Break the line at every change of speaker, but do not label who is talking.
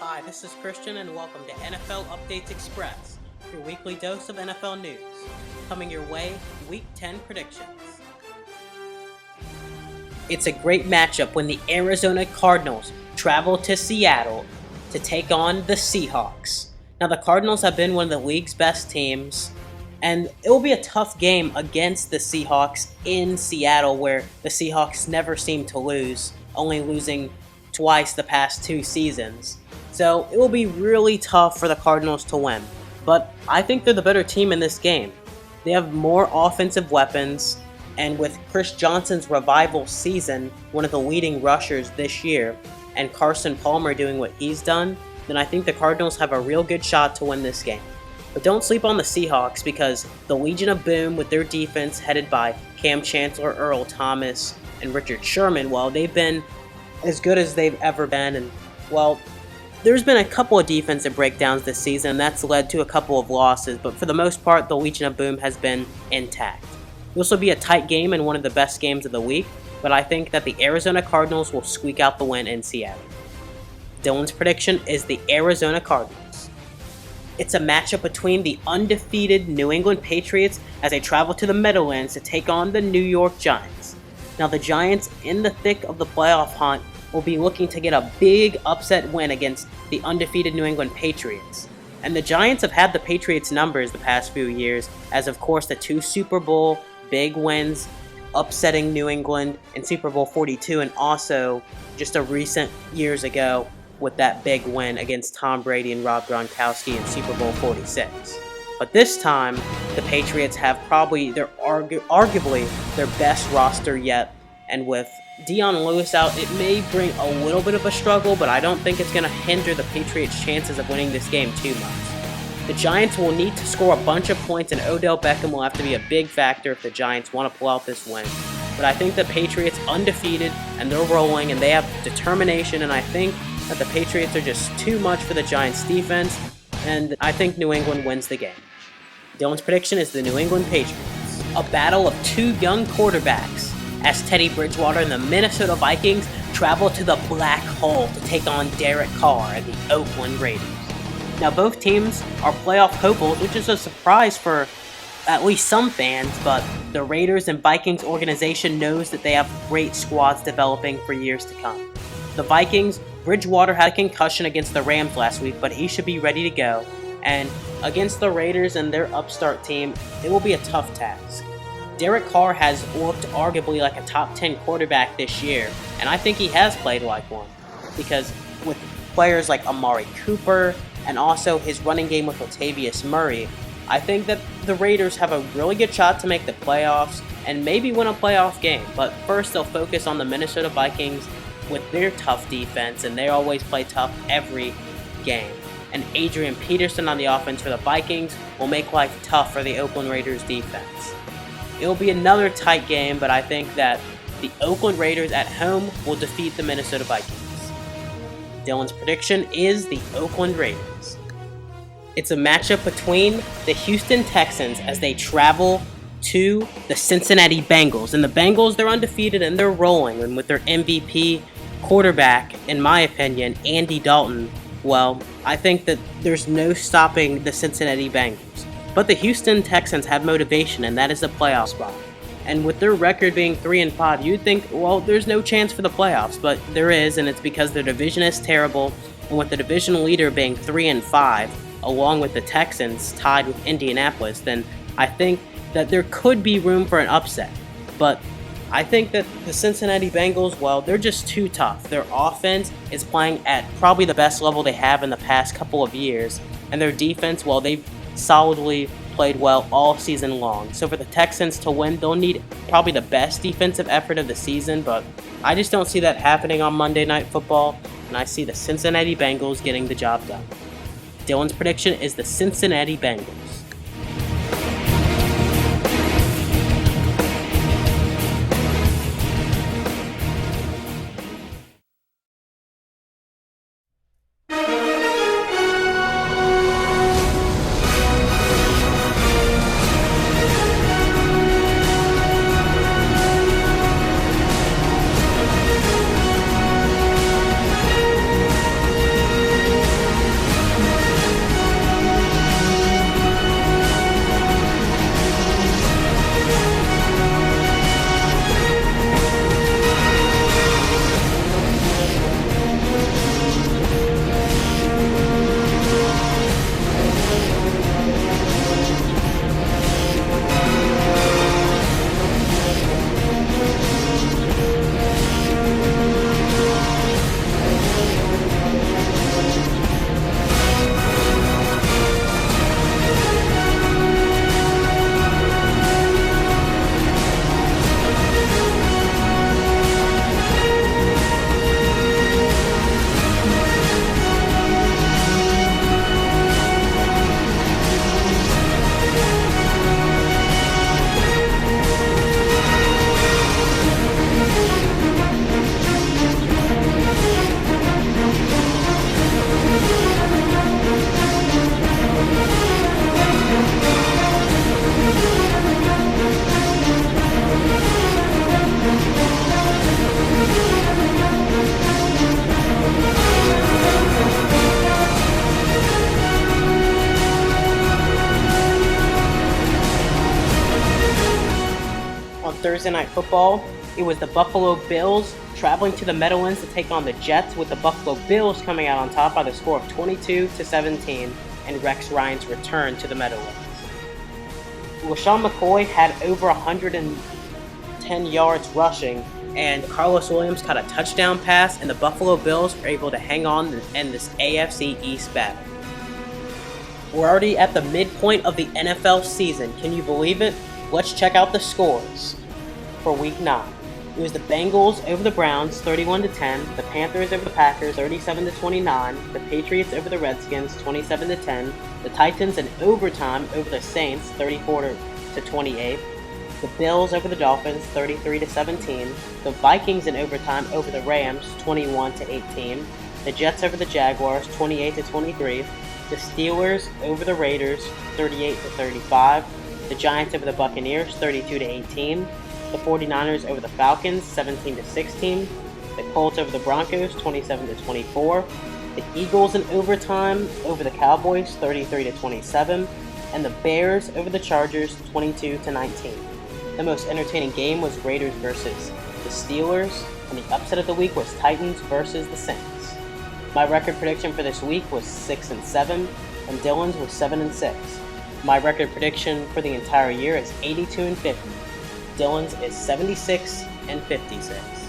Hi, this is Christian and welcome to NFL Updates Express, your weekly dose of NFL news. Coming your way, Week 10 predictions. It's a great matchup when the Arizona Cardinals travel to Seattle to take on the Seahawks. Now, the Cardinals have been one of the league's best teams, and it will be a tough game against the Seahawks in Seattle, where the Seahawks never seem to lose, only losing twice the past 2 seasons. So it will be really tough for the Cardinals to win. But I think they're the better team in this game. They have more offensive weapons, and with Chris Johnson's revival season, one of the leading rushers this year, and Carson Palmer doing what he's done, then I think the Cardinals have a real good shot to win this game. But don't sleep on the Seahawks, because the Legion of Boom with their defense headed by Cam Chancellor, Earl Thomas, and Richard Sherman, while they've been as good as they've ever been, and well, there's been a couple of defensive breakdowns this season, and that's led to a couple of losses, but for the most part, the Legion of Boom has been intact. This will be a tight game and one of the best games of the week, but I think that the Arizona Cardinals will squeak out the win in Seattle. Dylan's prediction is the Arizona Cardinals. It's a matchup between the undefeated New England Patriots as they travel to the Meadowlands to take on the New York Giants. Now, the Giants, in the thick of the playoff hunt, will be looking to get a big upset win against the undefeated New England Patriots. And the Giants have had the Patriots' numbers the past few years, as of course the 2 Super Bowl big wins, upsetting New England in Super Bowl 42, and also just a recent years ago with that big win against Tom Brady and Rob Gronkowski in Super Bowl 46. But this time, the Patriots have probably arguably their best roster yet, and with Dion Lewis out, it may bring a little bit of a struggle, but I don't think it's going to hinder the Patriots' chances of winning this game too much. The Giants will need to score a bunch of points, and Odell Beckham will have to be a big factor if the Giants want to pull out this win. But I think the Patriots undefeated, and they're rolling, and they have determination, and I think that the Patriots are just too much for the Giants' defense, and I think New England wins the game. Dylan's prediction is the New England Patriots. A battle of 2 young quarterbacks, as Teddy Bridgewater and the Minnesota Vikings travel to the Black Hole to take on Derek Carr and the Oakland Raiders. Now, both teams are playoff hopefuls, which is a surprise for at least some fans, but the Raiders and Vikings organization knows that they have great squads developing for years to come. The Vikings, Bridgewater had a concussion against the Rams last week, but he should be ready to go. And against the Raiders and their upstart team, it will be a tough task. Derek Carr has looked arguably like a top 10 quarterback this year, and I think he has played like one, because with players like Amari Cooper and also his running game with Latavius Murray, I think that the Raiders have a really good shot to make the playoffs and maybe win a playoff game. But first, they'll focus on the Minnesota Vikings with their tough defense, and they always play tough every game. And Adrian Peterson on the offense for the Vikings will make life tough for the Oakland Raiders defense. It will be another tight game, but I think that the Oakland Raiders at home will defeat the Minnesota Vikings. Dylan's prediction is the Oakland Raiders. It's a matchup between the Houston Texans as they travel to the Cincinnati Bengals. And the Bengals, they're undefeated and they're rolling. And with their MVP quarterback, in my opinion, Andy Dalton, well, I think that there's no stopping the Cincinnati Bengals. But the Houston Texans have motivation, and that is the playoff spot. And with their record being 3-5, you'd think, well, there's no chance for the playoffs, but there is, and it's because their division is terrible. And with the division leader being 3-5, along with the Texans tied with Indianapolis, then I think that there could be room for an upset. But I think that the Cincinnati Bengals, well, they're just too tough. Their offense is playing at probably the best level they have in the past couple of years, and their defense, well, they've solidly played well all season long. So for the Texans to win, they'll need probably the best defensive effort of the season, but I just don't see that happening on Monday Night Football, and I see the Cincinnati Bengals getting the job done. Dylan's prediction is the Cincinnati Bengals. Thursday Night Football, it was the Buffalo Bills traveling to the Meadowlands to take on the Jets, with the Buffalo Bills coming out on top by the score of 22-17 and Rex Ryan's return to the Meadowlands. LaShawn McCoy had over 110 yards rushing, and Carlos Williams caught a touchdown pass, and the Buffalo Bills were able to hang on and end this AFC East battle. We're already at the midpoint of the NFL season. Can you believe it? Let's check out the scores for Week 9. It was the Bengals over the Browns, 31-10. The Panthers over the Packers, 37-29. The Patriots over the Redskins, 27-10. The Titans in overtime over the Saints, 34-28. The Bills over the Dolphins, 33-17. The Vikings in overtime over the Rams, 21-18. The Jets over the Jaguars, 28-23. The Steelers over the Raiders, 38-35. The Giants over the Buccaneers, 32-18. The 49ers over the Falcons, 17-16. The Colts over the Broncos, 27-24. The Eagles in overtime over the Cowboys, 33-27. And the Bears over the Chargers, 22-19. The most entertaining game was Raiders versus the Steelers, and the upset of the week was Titans versus the Saints. My record prediction for this week was 6-7, and Dylan's was 7-6. My record prediction for the entire year is 82-50. Dylan's is 76-56.